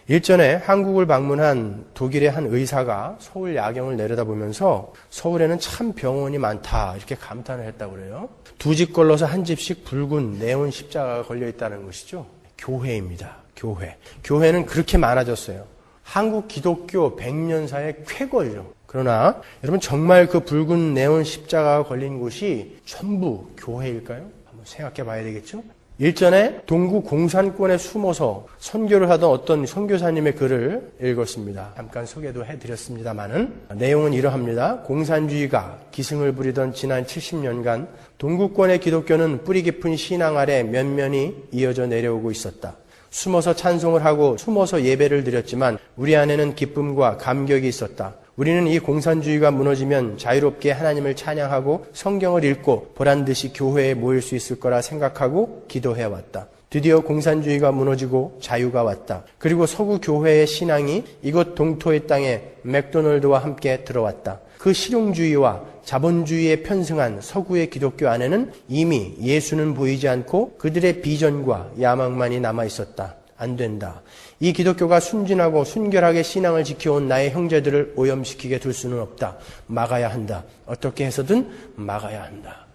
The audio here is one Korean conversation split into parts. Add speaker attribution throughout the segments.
Speaker 1: 일전에 한국을 방문한 독일의 한 의사가 서울 야경을 내려다보면서 서울에는 참 병원이 많다 이렇게 감탄을 했다고 그래요. 두 집 걸러서 한 집씩 붉은 네온 십자가가 걸려 있다는 것이죠. 교회입니다. 교회. 교회는 그렇게 많아졌어요. 한국 기독교 100년사의 쾌거죠. 그러나 여러분 정말 그 붉은 네온 십자가가 걸린 곳이 전부 교회일까요? 한번 생각해 봐야 되겠죠? 일전에 동구 공산권에 숨어서 선교를 하던 어떤 선교사님의 글을 읽었습니다. 잠깐 소개도 해드렸습니다마는 내용은 이러합니다. 공산주의가 기승을 부리던 지난 70년간 동구권의 기독교는 뿌리 깊은 신앙 아래 면면이 이어져 내려오고 있었다. 숨어서 찬송을 하고 숨어서 예배를 드렸지만 우리 안에는 기쁨과 감격이 있었다. 우리는 이 공산주의가 무너지면 자유롭게 하나님을 찬양하고 성경을 읽고 보란듯이 교회에 모일 수 있을 거라 생각하고 기도해왔다. 드디어 공산주의가 무너지고 자유가 왔다. 그리고 서구 교회의 신앙이 이곳 동토의 땅에 맥도널드와 함께 들어왔다. 그 실용주의와 자본주의에 편승한 서구의 기독교 안에는 이미 예수는 보이지 않고 그들의 비전과 야망만이 남아있었다. 안 된다. 이 기독교가 순진하고 순결하게 신앙을 지켜온 나의 형제들을 오염시키게 둘 수는 없다. 막아야 한다. 어떻게 해서든 막아야 한다.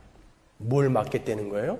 Speaker 1: 뭘 막겠다는 거예요?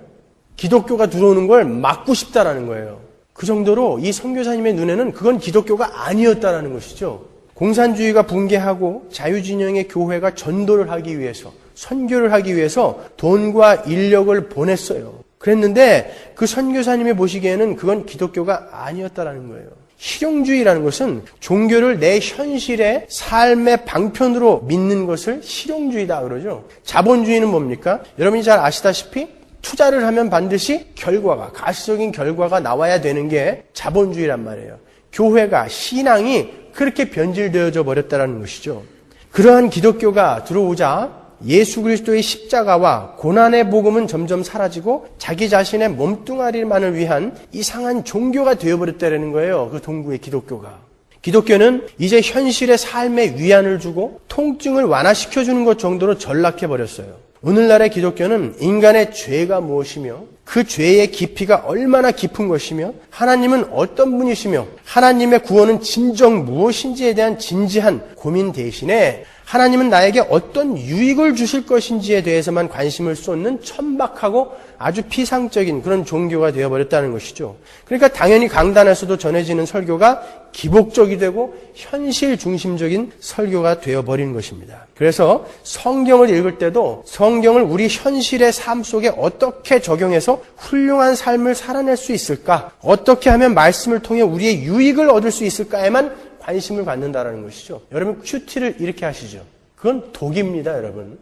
Speaker 1: 기독교가 들어오는 걸 막고 싶다라는 거예요. 그 정도로 이 선교사님의 눈에는 그건 기독교가 아니었다라는 것이죠. 공산주의가 붕괴하고 자유진영의 교회가 전도를 하기 위해서, 선교를 하기 위해서 돈과 인력을 보냈어요. 그랬는데 그 선교사님이 보시기에는 그건 기독교가 아니었다라는 거예요. 실용주의라는 것은 종교를 내 현실의 삶의 방편으로 믿는 것을 실용주의다 그러죠. 자본주의는 뭡니까? 여러분이 잘 아시다시피 투자를 하면 반드시 결과가, 가시적인 결과가 나와야 되는 게 자본주의란 말이에요. 교회가, 신앙이 그렇게 변질되어져 버렸다는 것이죠. 그러한 기독교가 들어오자 예수 그리스도의 십자가와 고난의 복음은 점점 사라지고 자기 자신의 몸뚱아리만을 위한 이상한 종교가 되어버렸다는 거예요. 그 동구의 기독교가. 기독교는 이제 현실의 삶에 위안을 주고 통증을 완화시켜주는 것 정도로 전락해버렸어요. 오늘날의 기독교는 인간의 죄가 무엇이며 그 죄의 깊이가 얼마나 깊은 것이며 하나님은 어떤 분이시며 하나님의 구원은 진정 무엇인지에 대한 진지한 고민 대신에 하나님은 나에게 어떤 유익을 주실 것인지에 대해서만 관심을 쏟는 천박하고 아주 피상적인 그런 종교가 되어버렸다는 것이죠. 그러니까 당연히 강단에서도 전해지는 설교가 기복적이 되고 현실 중심적인 설교가 되어버린 것입니다. 그래서 성경을 읽을 때도 성경을 우리 현실의 삶 속에 어떻게 적용해서 훌륭한 삶을 살아낼 수 있을까? 어떻게 하면 말씀을 통해 우리의 유익을 얻을 수 있을까에만 관심을 갖는다라는 것이죠. 여러분 큐티를 이렇게 하시죠. 그건 독입니다, 여러분.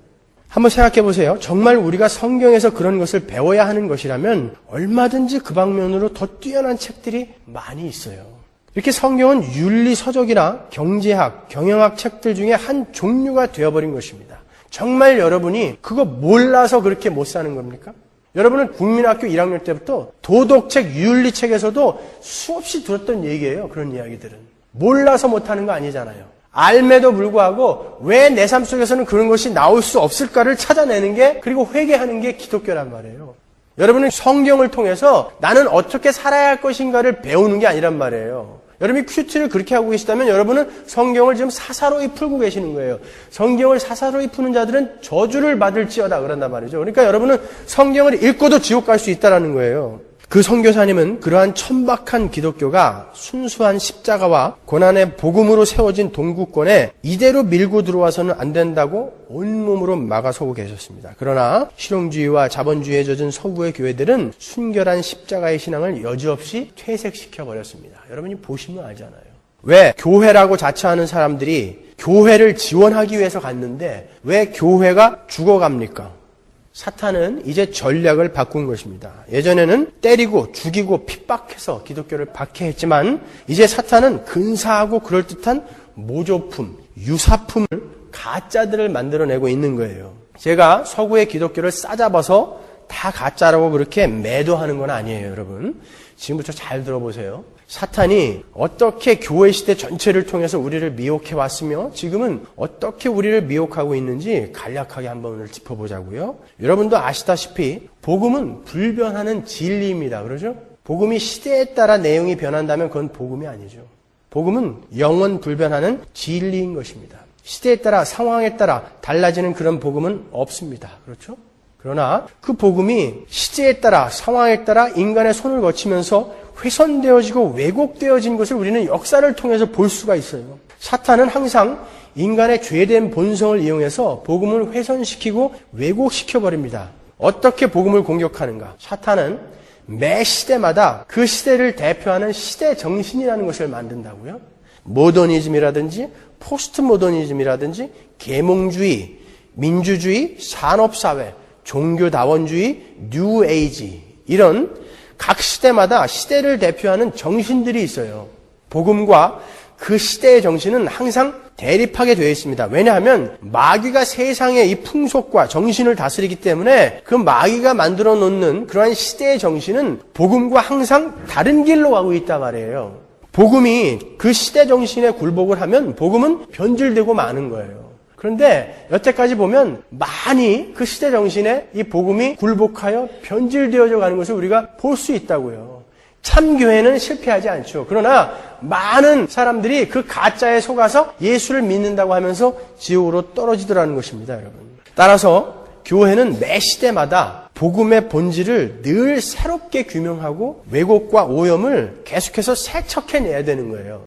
Speaker 1: 한번 생각해 보세요. 정말 우리가 성경에서 그런 것을 배워야 하는 것이라면 얼마든지 그 방면으로 더 뛰어난 책들이 많이 있어요. 이렇게 성경은 윤리 서적이나 경제학, 경영학 책들 중에 한 종류가 되어버린 것입니다. 정말 여러분이 그거 몰라서 그렇게 못 사는 겁니까? 여러분은 국민학교 1학년 때부터 도덕책, 윤리책에서도 수없이 들었던 얘기예요. 그런 이야기들은. 몰라서 못하는 거 아니잖아요. 알매도 불구하고 왜 내 삶 속에서는 그런 것이 나올 수 없을까를 찾아내는 게 그리고 회개하는 게 기독교란 말이에요. 여러분은 성경을 통해서 나는 어떻게 살아야 할 것인가를 배우는 게 아니란 말이에요. 여러분이 큐티를 그렇게 하고 계시다면 여러분은 성경을 지금 사사로이 풀고 계시는 거예요. 성경을 사사로이 푸는 자들은 저주를 받을지어다 그런단 말이죠. 그러니까 여러분은 성경을 읽고도 지옥 갈 수 있다는 거예요. 그 선교사님은 그러한 천박한 기독교가 순수한 십자가와 고난의 복음으로 세워진 동구권에 이대로 밀고 들어와서는 안 된다고 온몸으로 막아서고 계셨습니다. 그러나 실용주의와 자본주의에 젖은 서구의 교회들은 순결한 십자가의 신앙을 여지없이 퇴색시켜버렸습니다. 여러분이 보시면 알잖아요. 왜 교회라고 자처하는 사람들이 교회를 지원하기 위해서 갔는데 왜 교회가 죽어갑니까? 사탄은 이제 전략을 바꾼 것입니다. 예전에는 때리고 죽이고 핍박해서 기독교를 박해했지만 이제 사탄은 근사하고 그럴듯한 모조품, 유사품을 가짜들을 만들어내고 있는 거예요. 제가 서구의 기독교를 싸잡아서 다 가짜라고 그렇게 매도하는 건 아니에요, 여러분. 지금부터 잘 들어보세요. 사탄이 어떻게 교회 시대 전체를 통해서 우리를 미혹해 왔으며 지금은 어떻게 우리를 미혹하고 있는지 간략하게 한번 오늘 짚어보자고요. 여러분도 아시다시피 복음은 불변하는 진리입니다. 그러죠? 복음이 시대에 따라 내용이 변한다면 그건 복음이 아니죠. 복음은 영원 불변하는 진리인 것입니다. 시대에 따라 상황에 따라 달라지는 그런 복음은 없습니다. 그렇죠? 그러나 그 복음이 시대에 따라 상황에 따라 인간의 손을 거치면서 훼손되어지고 왜곡되어진 것을 우리는 역사를 통해서 볼 수가 있어요. 사탄은 항상 인간의 죄된 본성을 이용해서 복음을 훼손시키고 왜곡시켜버립니다. 어떻게 복음을 공격하는가? 사탄은 매 시대마다 그 시대를 대표하는 시대 정신이라는 것을 만든다고요. 모더니즘이라든지 포스트 모더니즘이라든지 계몽주의, 민주주의, 산업사회, 종교다원주의, 뉴에이지 이런 각 시대마다 시대를 대표하는 정신들이 있어요. 복음과 그 시대의 정신은 항상 대립하게 되어 있습니다. 왜냐하면 마귀가 세상의 이 풍속과 정신을 다스리기 때문에 그 마귀가 만들어 놓는 그러한 시대의 정신은 복음과 항상 다른 길로 가고 있단 말이에요. 복음이 그 시대 정신에 굴복을 하면 복음은 변질되고 마는 거예요. 그런데 여태까지 보면 많이 그 시대 정신에 이 복음이 굴복하여 변질되어져 가는 것을 우리가 볼 수 있다고요. 참교회는 실패하지 않죠. 그러나 많은 사람들이 그 가짜에 속아서 예수를 믿는다고 하면서 지옥으로 떨어지더라는 것입니다, 여러분. 따라서 교회는 매 시대마다 복음의 본질을 늘 새롭게 규명하고 왜곡과 오염을 계속해서 세척해내야 되는 거예요.